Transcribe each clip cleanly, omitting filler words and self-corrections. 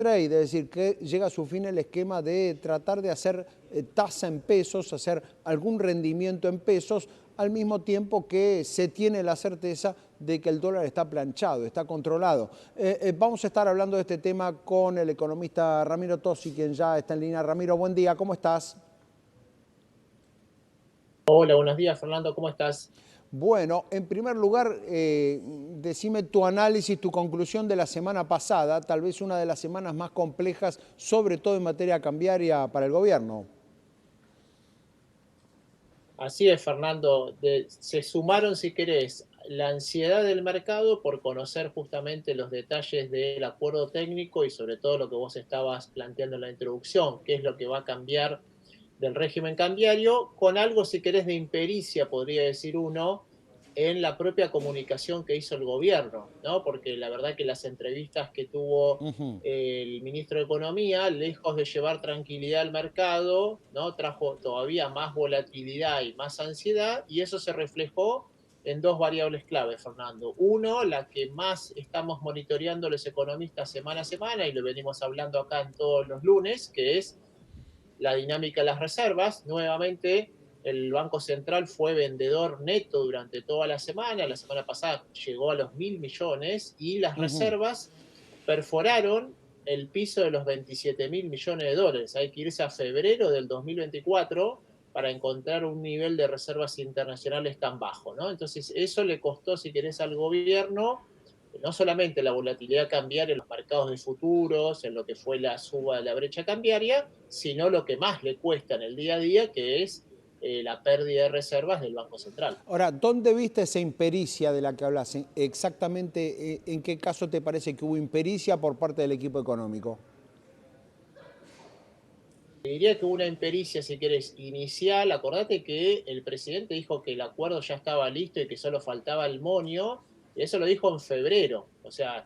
trade, es decir, que llega a su fin el esquema de tratar de hacer tasa en pesos, hacer algún rendimiento en pesos, al mismo tiempo que se tiene la certeza de que el dólar está planchado, está controlado. Vamos a estar hablando de este tema con el economista Ramiro Tosi, quien ya está en línea. Ramiro, buen día, ¿cómo estás? Hola, buenos días, Fernando, ¿cómo estás? Bueno, en primer lugar, decime tu análisis, tu conclusión de la semana pasada, tal vez una de las semanas más complejas, sobre todo en materia cambiaria para el gobierno. Así es, Fernando. Se sumaron, si querés, la ansiedad del mercado por conocer justamente los detalles del acuerdo técnico y sobre todo lo que vos estabas planteando en la introducción, qué es lo que va a cambiar del régimen cambiario, con algo, si querés, de impericia, podría decir uno, en la propia comunicación que hizo el gobierno, ¿no? Porque la verdad que las entrevistas que tuvo Ujú. el ministro de Economía, lejos de llevar tranquilidad al mercado, ¿no? Trajo todavía más volatilidad y más ansiedad, y eso se reflejó en dos variables clave, Fernando. Uno, la que más estamos monitoreando los economistas semana a semana, y lo venimos hablando acá en todos los lunes, que es la dinámica de las reservas. Nuevamente, el Banco Central fue vendedor neto durante toda la semana pasada llegó a los 1.000 millones y las Ujú. reservas perforaron el piso de los 27.000 millones de dólares. Hay que irse a febrero del 2024 para encontrar un nivel de reservas internacionales tan bajo, ¿no? Entonces, eso le costó, si querés, al gobierno no solamente la volatilidad cambiaria en los mercados de futuros, en lo que fue la suba de la brecha cambiaria, sino lo que más le cuesta en el día a día, que es la pérdida de reservas del Banco Central. Ahora, ¿dónde viste esa impericia de la que hablas? Exactamente, ¿en qué caso te parece que hubo impericia por parte del equipo económico? Diría que una impericia, si querés, inicial. Acordate que el presidente dijo que el acuerdo ya estaba listo y que solo faltaba el monio, y eso lo dijo en febrero. O sea,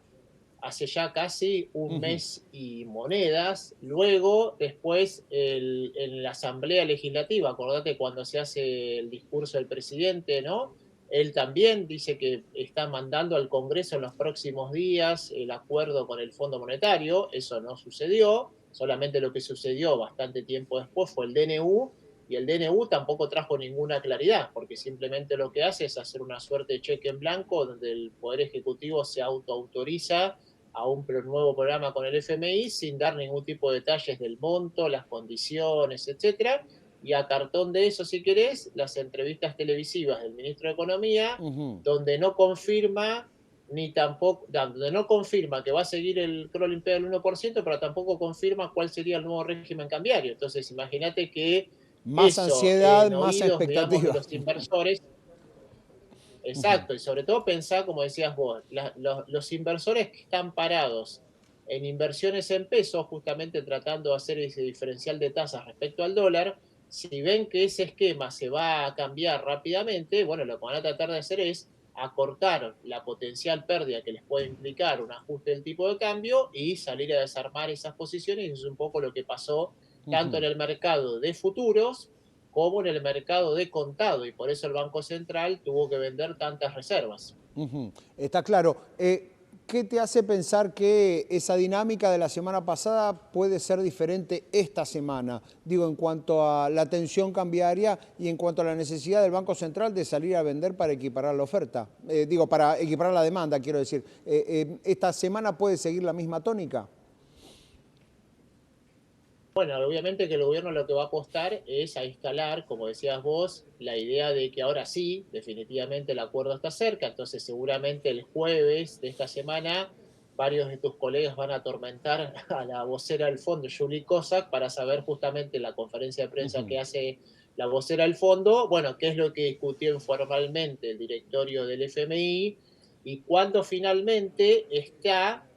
hace ya casi un Ujú. mes y monedas. Luego, después, en la Asamblea Legislativa, acordate cuando se hace el discurso del presidente, ¿no? Él también dice que está mandando al Congreso en los próximos días el acuerdo con el Fondo Monetario. Eso no sucedió. Solamente lo que sucedió bastante tiempo después fue el DNU, y el DNU tampoco trajo ninguna claridad, porque simplemente lo que hace es hacer una suerte de cheque en blanco donde el Poder Ejecutivo se autoautoriza a un nuevo programa con el FMI sin dar ningún tipo de detalles del monto, las condiciones, etcétera. Y a cartón de eso, si querés, las entrevistas televisivas del ministro de Economía, Ujú. donde no confirma ni tampoco, donde no confirma que va a seguir el crawling del 1%, pero tampoco confirma cuál sería el nuevo régimen cambiario. Entonces, imagínate que Más eso ansiedad, en más oídos, digamos, de expectativa. los inversores. Ujú. Exacto, y sobre todo pensá, como decías vos, los inversores que están parados en inversiones en pesos, justamente tratando de hacer ese diferencial de tasas respecto al dólar, si ven que ese esquema se va a cambiar rápidamente, bueno, lo que van a tratar de hacer es acortar la potencial pérdida que les puede implicar un ajuste del tipo de cambio y salir a desarmar esas posiciones, y eso es un poco lo que pasó tanto en Ujú. el mercado de futuros como en el mercado de contado, y por eso el Banco Central tuvo que vender tantas reservas. Ujú. Está claro. ¿Qué te hace pensar que esa dinámica de la semana pasada puede ser diferente esta semana? Digo, en cuanto a la tensión cambiaria y en cuanto a la necesidad del Banco Central de salir a vender para equiparar la oferta. Digo, para equiparar la demanda, quiero decir. ¿Esta semana puede seguir la misma tónica? Bueno, obviamente que el gobierno lo que va a apostar es a instalar, como decías vos, la idea de que ahora sí, definitivamente el acuerdo está cerca. Entonces seguramente el jueves de esta semana varios de tus colegas van a atormentar a la vocera del fondo, Julie Kosak, para saber justamente en la conferencia de prensa Ujú. que hace la vocera del fondo, bueno, qué es lo que discutió informalmente el directorio del FMI y cuándo finalmente está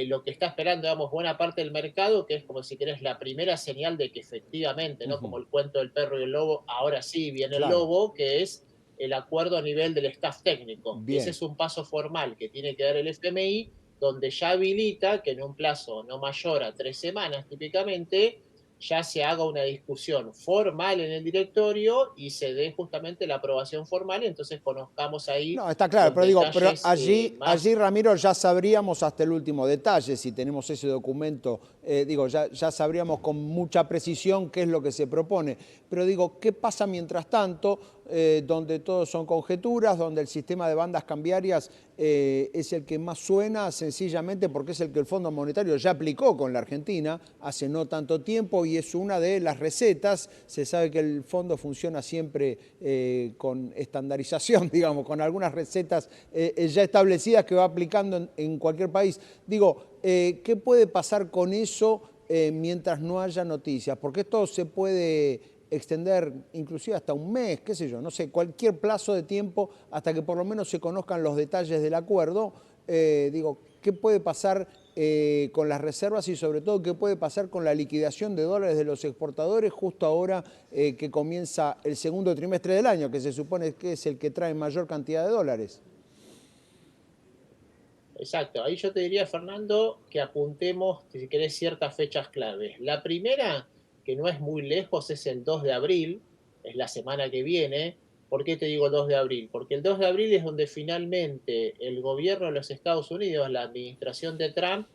lo que está esperando, digamos, buena parte del mercado, que es como si querés la primera señal de que efectivamente, ¿no? Como Ujú. el cuento del perro y el lobo, ahora sí viene el Claro. lobo, que es el acuerdo a nivel del staff técnico. Ese Bien. es un paso formal que tiene que dar el FMI, donde ya habilita que en un plazo no mayor a 3 semanas típicamente, ya se haga una discusión formal en el directorio y se dé justamente la aprobación formal, y entonces conozcamos ahí No, está claro, los pero digo, pero detalles allí, más. Ramiro, ya sabríamos hasta el último detalle si tenemos ese documento. Digo, ya sabríamos con mucha precisión qué es lo que se propone. Pero digo, ¿qué pasa mientras tanto, donde todos son conjeturas, donde el sistema de bandas cambiarias es el que más suena, sencillamente porque es el que el Fondo Monetario ya aplicó con la Argentina hace no tanto tiempo y es una de las recetas? Se sabe que el fondo funciona siempre con estandarización, digamos, con algunas recetas ya establecidas que va aplicando en cualquier país. Digo, ¿qué puede pasar con eso mientras no haya noticias? Porque esto se puede extender inclusive hasta un mes, qué sé yo, no sé, cualquier plazo de tiempo hasta que por lo menos se conozcan los detalles del acuerdo. Digo, ¿qué puede pasar con las reservas y sobre todo qué puede pasar con la liquidación de dólares de los exportadores justo ahora que comienza el segundo trimestre del año, que se supone que es el que trae mayor cantidad de dólares? Exacto, ahí yo te diría, Fernando, que apuntemos, si querés, ciertas fechas claves. La primera, que no es muy lejos, es el 2 de abril, es la semana que viene. ¿Por qué te digo 2 de abril? Porque el 2 de abril es donde finalmente el gobierno de los Estados Unidos, la administración de Trump,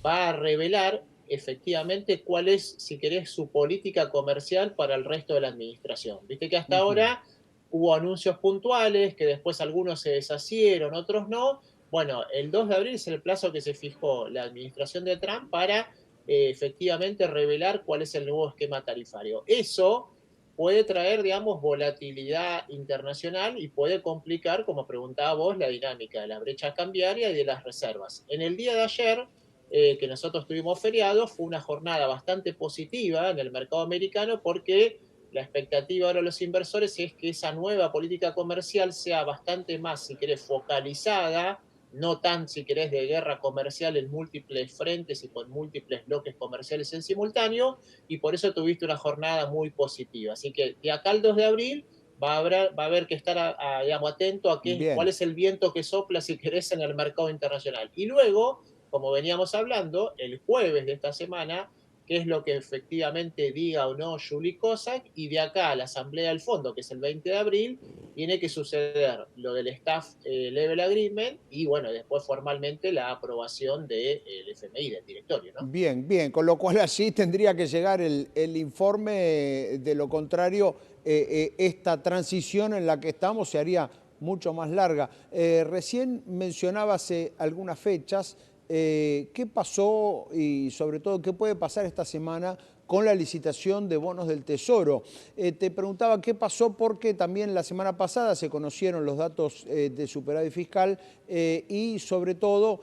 va a revelar efectivamente cuál es, si querés, su política comercial para el resto de la administración. Viste que hasta Ujú. ahora hubo anuncios puntuales, que después algunos se deshacieron, otros no. Bueno, el 2 de abril es el plazo que se fijó la administración de Trump para efectivamente revelar cuál es el nuevo esquema tarifario. Eso puede traer, digamos, volatilidad internacional y puede complicar, como preguntaba vos, la dinámica de la brecha cambiaria y de las reservas. En el día de ayer, que nosotros tuvimos feriado, fue una jornada bastante positiva en el mercado americano porque la expectativa ahora de los inversores es que esa nueva política comercial sea bastante más, si querés, focalizada, no tan, si querés, de guerra comercial en múltiples frentes y con múltiples bloques comerciales en simultáneo, y por eso tuviste una jornada muy positiva. Así que de acá al 2 de abril va a haber que estar, digamos, atento a cuál Bien. es el viento que sopla, si querés, en el mercado internacional. Y luego, como veníamos hablando, el jueves de esta semana, qué es lo que efectivamente diga o no Julie Kosak, y de acá a la Asamblea del Fondo, que es el 20 de abril, tiene que suceder lo del Staff Level Agreement y, bueno, después formalmente la aprobación del FMI, del directorio, ¿no? Bien, bien, con lo cual allí tendría que llegar el informe, de lo contrario, esta transición en la que estamos se haría mucho más larga. Recién mencionabas algunas fechas. ¿Qué pasó y sobre todo qué puede pasar esta semana con la licitación de bonos del Tesoro? Te preguntaba qué pasó porque también la semana pasada se conocieron los datos de superávit fiscal y sobre todo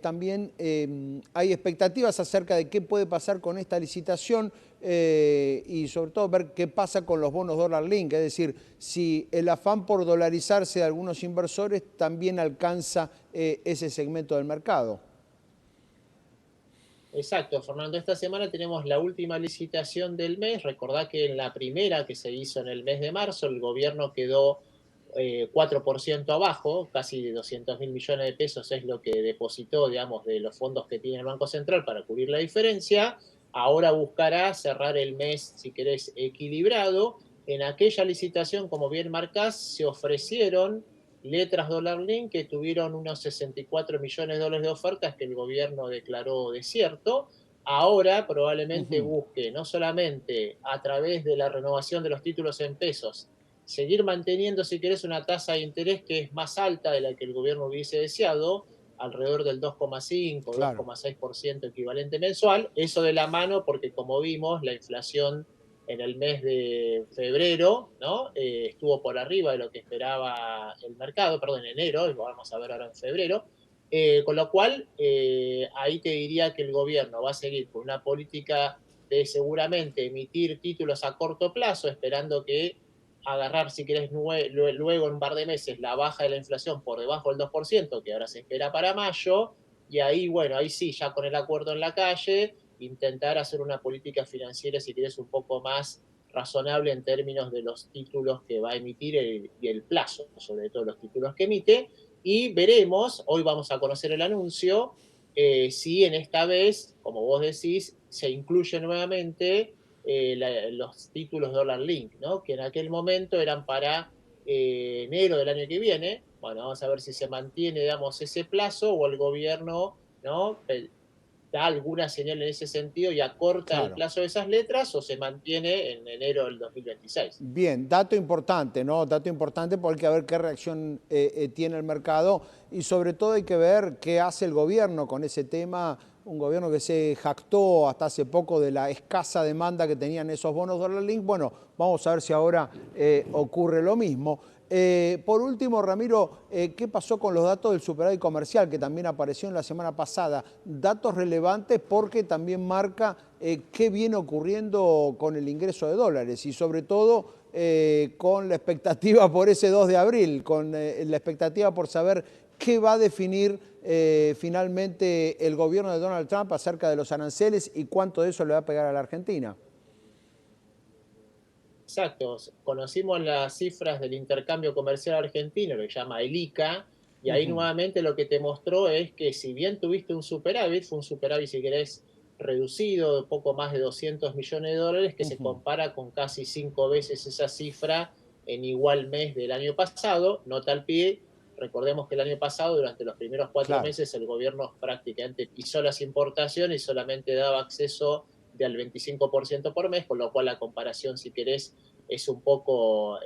también hay expectativas acerca de qué puede pasar con esta licitación y sobre todo ver qué pasa con los bonos dólar link, es decir, si el afán por dolarizarse de algunos inversores también alcanza ese segmento del mercado. Exacto, Fernando. Esta semana tenemos la última licitación del mes. Recordá que en la primera que se hizo en el mes de marzo, el gobierno quedó 4% abajo, casi 200.000 millones de pesos es lo que depositó, digamos, de los fondos que tiene el Banco Central para cubrir la diferencia. Ahora buscará cerrar el mes, si querés, equilibrado. En aquella licitación, como bien marcás, se ofrecieron letras dólar link que tuvieron unos 64 millones de dólares de ofertas que el gobierno declaró desierto. Ahora probablemente Ujú. busque no solamente a través de la renovación de los títulos en pesos, seguir manteniendo, si querés, una tasa de interés que es más alta de la que el gobierno hubiese deseado, alrededor del 2,5, Claro. 2,6% equivalente mensual. Eso de la mano porque, como vimos, la inflación en el mes de febrero, ¿no? Estuvo por arriba de lo que esperaba el mercado, perdón, en enero, y lo vamos a ver ahora en febrero. Con lo cual, ahí te diría que el gobierno va a seguir con una política de seguramente emitir títulos a corto plazo, esperando que agarrar, si querés, luego en un par de meses la baja de la inflación por debajo del 2%, que ahora se espera para mayo, y ahí, bueno, ahí sí, ya con el acuerdo en la calle, intentar hacer una política financiera, si querés, un poco más razonable en términos de los títulos que va a emitir y el plazo, sobre todo los títulos que emite, y veremos, hoy vamos a conocer el anuncio, si en esta vez, como vos decís, se incluye nuevamente los títulos dólar link, ¿no? Que en aquel momento eran para enero del año que viene. Bueno, vamos a ver si se mantiene, digamos, ese plazo o el gobierno, ¿no? Da alguna señal en ese sentido y acorta el Claro. plazo de esas letras o se mantiene en enero del 2026. Bien, dato importante, ¿no? Dato importante porque hay que ver qué reacción tiene el mercado y sobre todo hay que ver qué hace el gobierno con ese tema, un gobierno que se jactó hasta hace poco de la escasa demanda que tenían esos bonos dólar link. Bueno, vamos a ver si ahora ocurre lo mismo. Por último, Ramiro, ¿qué pasó con los datos del superávit comercial que también apareció en la semana pasada? Datos relevantes porque también marca qué viene ocurriendo con el ingreso de dólares y sobre todo con la expectativa por ese 2 de abril, con la expectativa por saber qué va a definir finalmente el gobierno de Donald Trump acerca de los aranceles y cuánto de eso le va a pegar a la Argentina. Exacto, conocimos las cifras del intercambio comercial argentino, que se llama el ICA, y ahí nuevamente lo que te mostró es que si bien tuviste un superávit, fue un superávit, si querés, reducido, de poco más de 200 millones de dólares, que se compara con casi 5 veces esa cifra en igual mes del año pasado. Nota al pie, recordemos que el año pasado, durante los primeros 4 Claro. meses, el gobierno prácticamente pisó las importaciones y solamente daba acceso del 25% por mes, con lo cual la comparación, si querés, es un poco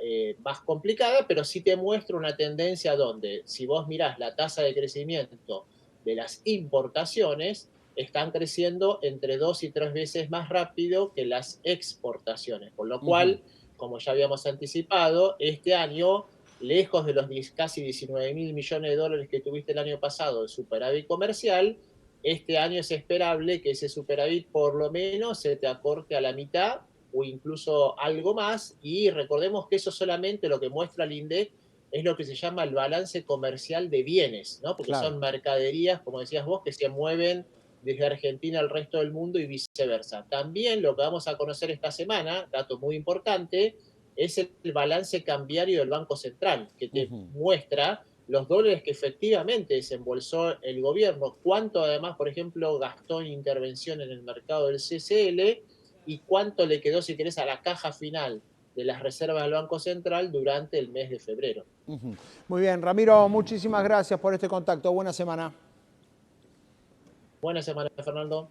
más complicada, pero sí te muestra una tendencia donde, si vos mirás la tasa de crecimiento de las importaciones, están creciendo entre 2 y 3 veces más rápido que las exportaciones, con lo cual, como ya habíamos anticipado, este año, lejos de los casi 19 mil millones de dólares que tuviste el año pasado de superávit comercial, este año es esperable que ese superávit por lo menos se te acorte a la mitad o incluso algo más, y recordemos que eso solamente lo que muestra el INDEC es lo que se llama el balance comercial de bienes, ¿no? Porque Claro. son mercaderías, como decías vos, que se mueven desde Argentina al resto del mundo y viceversa. También lo que vamos a conocer esta semana, dato muy importante, es el balance cambiario del Banco Central, que te muestra los dólares que efectivamente desembolsó el gobierno, cuánto además, por ejemplo, gastó en intervención en el mercado del CCL y cuánto le quedó, si querés, a la caja final de las reservas del Banco Central durante el mes de febrero. Muy bien, Ramiro, muchísimas gracias por este contacto. Buena semana. Buena semana, Fernando.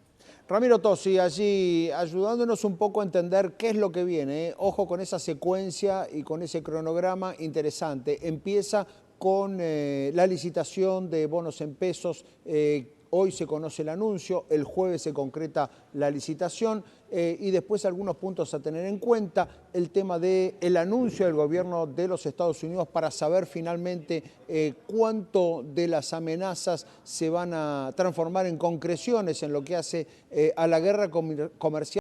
Ramiro Tosi, allí ayudándonos un poco a entender qué es lo que viene. Ojo con esa secuencia y con ese cronograma interesante. Empieza con la licitación de bonos en pesos. Hoy se conoce el anuncio, el jueves se concreta la licitación y después algunos puntos a tener en cuenta. El tema del anuncio del gobierno de los Estados Unidos para saber finalmente cuánto de las amenazas se van a transformar en concreciones en lo que hace a la guerra comercial